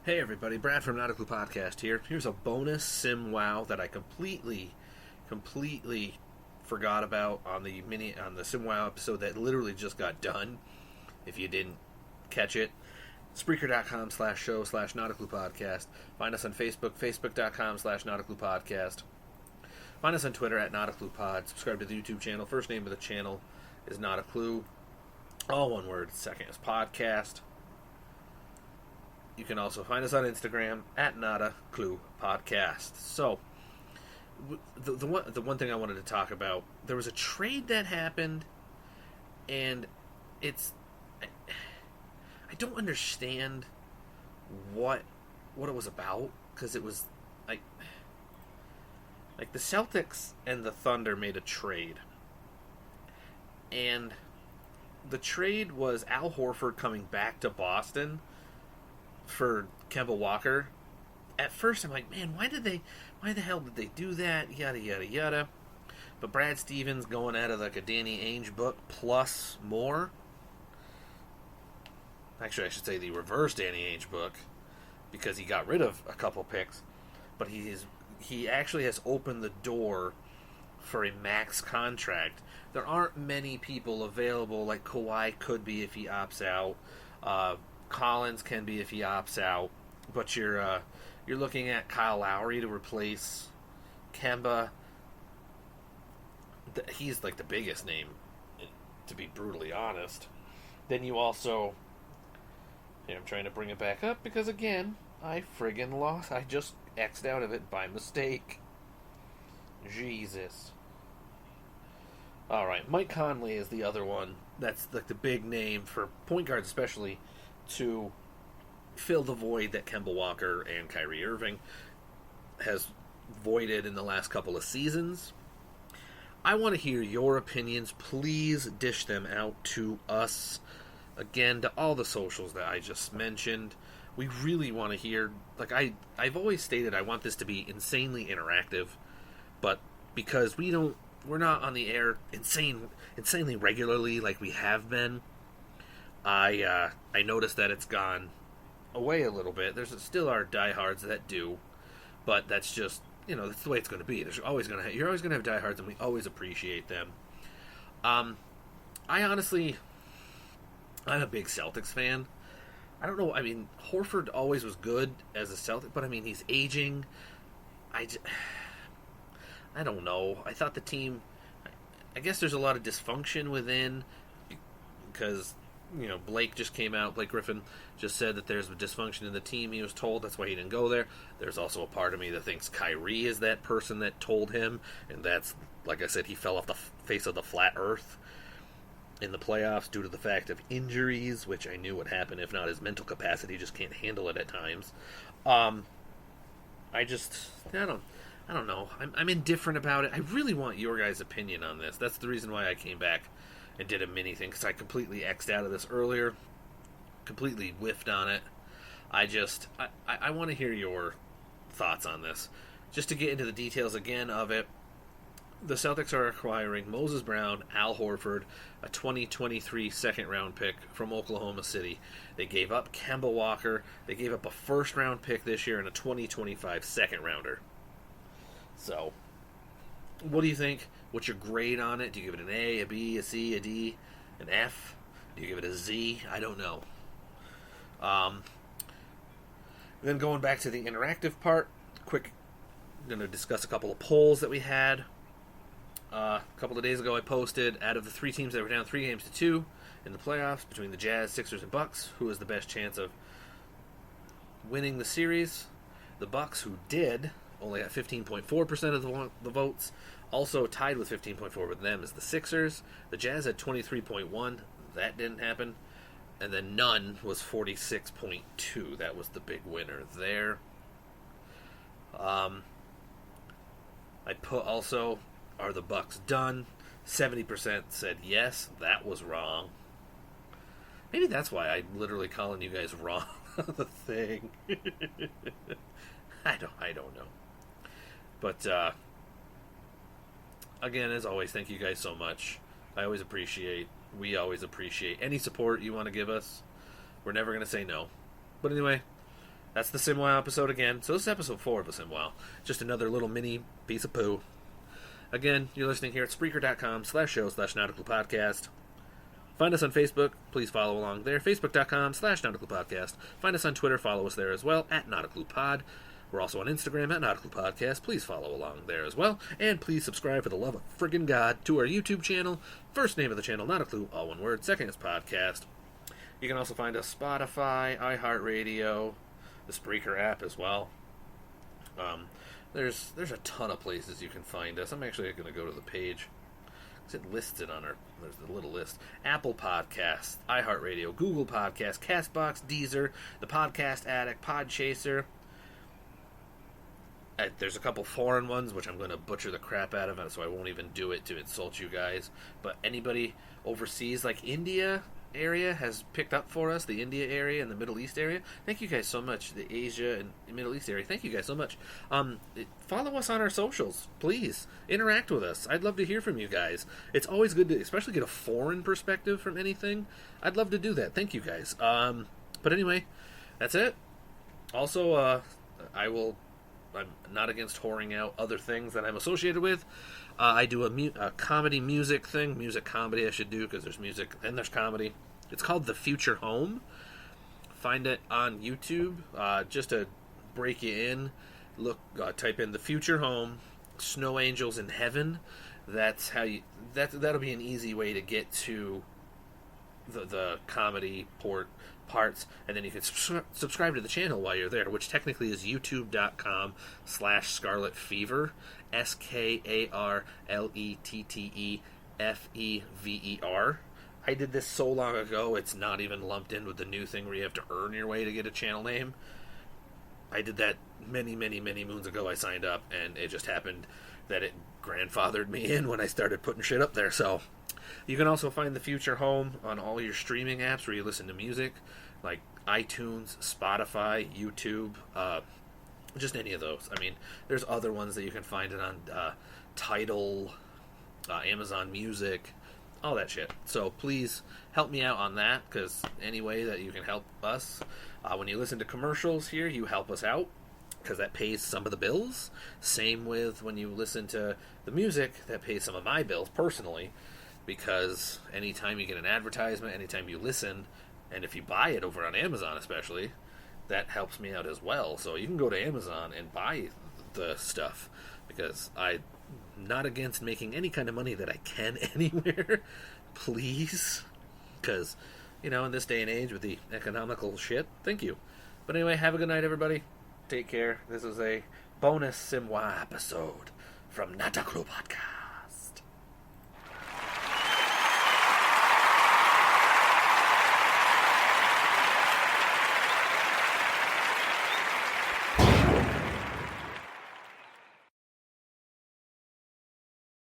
Hey everybody, Brad from NotAClue Podcast here. Here's a bonus SimWow that I completely forgot about on the SimWow episode that literally just got done. If you didn't catch it, Spreaker.com/show/NotAClue Podcast. Find us on Facebook, Facebook.com/NotAClue Podcast. Find us on Twitter at NotAClue Pod. Subscribe to the YouTube channel. First name of the channel is NotAClue. All one word. Second is podcast. You can also find us on Instagram at NotAClue Podcast. So, the one thing I wanted to talk about, there was a trade that happened, and I don't understand what it was about, because it was like the Celtics and the Thunder made a trade, and the trade was Al Horford coming back to Boston for Kemba Walker. At first I'm like, man, why the hell did they do that? Yada yada yada. But Brad Stevens going out of like a Danny Ainge book plus more. Actually, I should say the reverse Danny Ainge book, because he got rid of a couple picks, but he actually has opened the door for a max contract. There aren't many people available, like Kawhi could be if he opts out. Collins can be if he opts out, but you're looking at Kyle Lowry to replace Kemba. He's like the biggest name, to be brutally honest. Then you also, I'm trying to bring it back up because again, I friggin' lost. I just X'd out of it by mistake. Jesus. All right, Mike Conley is the other one. That's like the big name for point guards, especially, to fill the void that Kemba Walker and Kyrie Irving has voided in the last couple of seasons. I want to hear your opinions. Please dish them out to us. Again, to all the socials that I just mentioned. We really want to hear, like I've always stated, I want this to be insanely interactive, but because we're not on the air insanely regularly like we have been, I noticed that it's gone away a little bit. There's still our diehards that do, but that's just, that's the way it's going to be. You're always going to have diehards, and we always appreciate them. I'm a big Celtics fan. I don't know. I mean, Horford always was good as a Celtic, but I mean, he's aging. I don't know. I thought the team, I guess there's a lot of dysfunction within, because Blake Griffin just said that there's a dysfunction in the team. He was told, that's why he didn't go there. There's also a part of me that thinks Kyrie is that person that told him, and that's, like I said, he fell off the face of the flat earth in the playoffs due to the fact of injuries, which I knew would happen. If not, his mental capacity just can't handle it at times. I don't know. I'm indifferent about it. I really want your guys' opinion on this. That's the reason why I came back and did a mini thing, because I completely X'd out of this earlier. Completely whiffed on it. I want to hear your thoughts on this. Just to get into the details again of it, the Celtics are acquiring Moses Brown, Al Horford, a 2023 second-round pick from Oklahoma City. They gave up Kemba Walker. They gave up a first-round pick this year and a 2025 second-rounder. So, what do you think? What's your grade on it? Do you give it an A, a B, a C, a D, an F? Do you give it a Z? I don't know. Then going back to the interactive part, I'm going to discuss a couple of polls that we had. A couple of days ago I posted, out of the three teams that were down 3-2 in the playoffs, between the Jazz, Sixers, and Bucks, who has the best chance of winning the series? The Bucks, who did, only got 15.4% of the votes. Also tied with 15.4 with them is the Sixers. The Jazz had 23.1. That didn't happen. And then none was 46.2. That was the big winner there. I put also, are the Bucks done? 70% said yes. That was wrong. Maybe that's why I'm literally calling you guys wrong on the thing. I don't know. But again, as always, thank you guys so much. We always appreciate any support you want to give us. We're never going to say no. But anyway, that's the SimWow episode again. So this is episode 4 of the SimWow. Just another little mini piece of poo. Again, you're listening here at Spreaker.com/show/NotAClue podcast. Find us on Facebook. Please follow along there. Facebook.com/NotAClue podcast. Find us on Twitter. Follow us there as well, at NotAClue pod. We're also on Instagram at NotAClue podcast. Please follow along there as well. And please subscribe for the love of friggin' God to our YouTube channel. First name of the channel, NotAClue, all one word. Second is podcast. You can also find us Spotify, iHeartRadio, the Spreaker app as well. There's a ton of places you can find us. I'm actually going to go to the page. It lists it on there's the little list. Apple Podcasts, iHeartRadio, Google Podcasts, CastBox, Deezer, the Podcast Addict, Podchaser. There's a couple foreign ones, which I'm going to butcher the crap out of, so I won't even do it to insult you guys. But anybody overseas, like India area, has picked up for us, the India area and the Middle East area. Thank you guys so much. The Asia and Middle East area, thank you guys so much. Follow us on our socials, please. Interact with us. I'd love to hear from you guys. It's always good to especially get a foreign perspective from anything. I'd love to do that. Thank you guys. But anyway, that's it. Also, I'm not against whoring out other things that I'm associated with. I do a comedy music thing. Music comedy I should do, because there's music and there's comedy. It's called The Future Home. Find it on YouTube. Just to break you in, type in The Future Home, Snow Angels in Heaven. That's how you... That'll be an easy way to get to the comedy parts, and then you can subscribe to the channel while you're there, which technically is youtube.com/scarletfever, SKARLETTEFEVER. I did this so long ago, it's not even lumped in with the new thing where you have to earn your way to get a channel name. I did that many, many, many moons ago. I signed up, and it just happened that it grandfathered me in when I started putting shit up there, so... You can also find The Future Home on all your streaming apps where you listen to music, like iTunes, Spotify, YouTube, just any of those. I mean, there's other ones that you can find it on Tidal, Amazon Music, all that shit. So please help me out on that, because any way that you can help us. When you listen to commercials here, you help us out, because that pays some of the bills. Same with when you listen to the music, that pays some of my bills personally. Because anytime you get an advertisement, anytime you listen, and if you buy it over on Amazon especially, that helps me out as well. So you can go to Amazon and buy the stuff, because I'm not against making any kind of money that I can anywhere. Please. Because, in this day and age with the economical shit, thank you. But anyway, have a good night, everybody. Take care. This is a bonus SimWow episode from NotAClue podcast.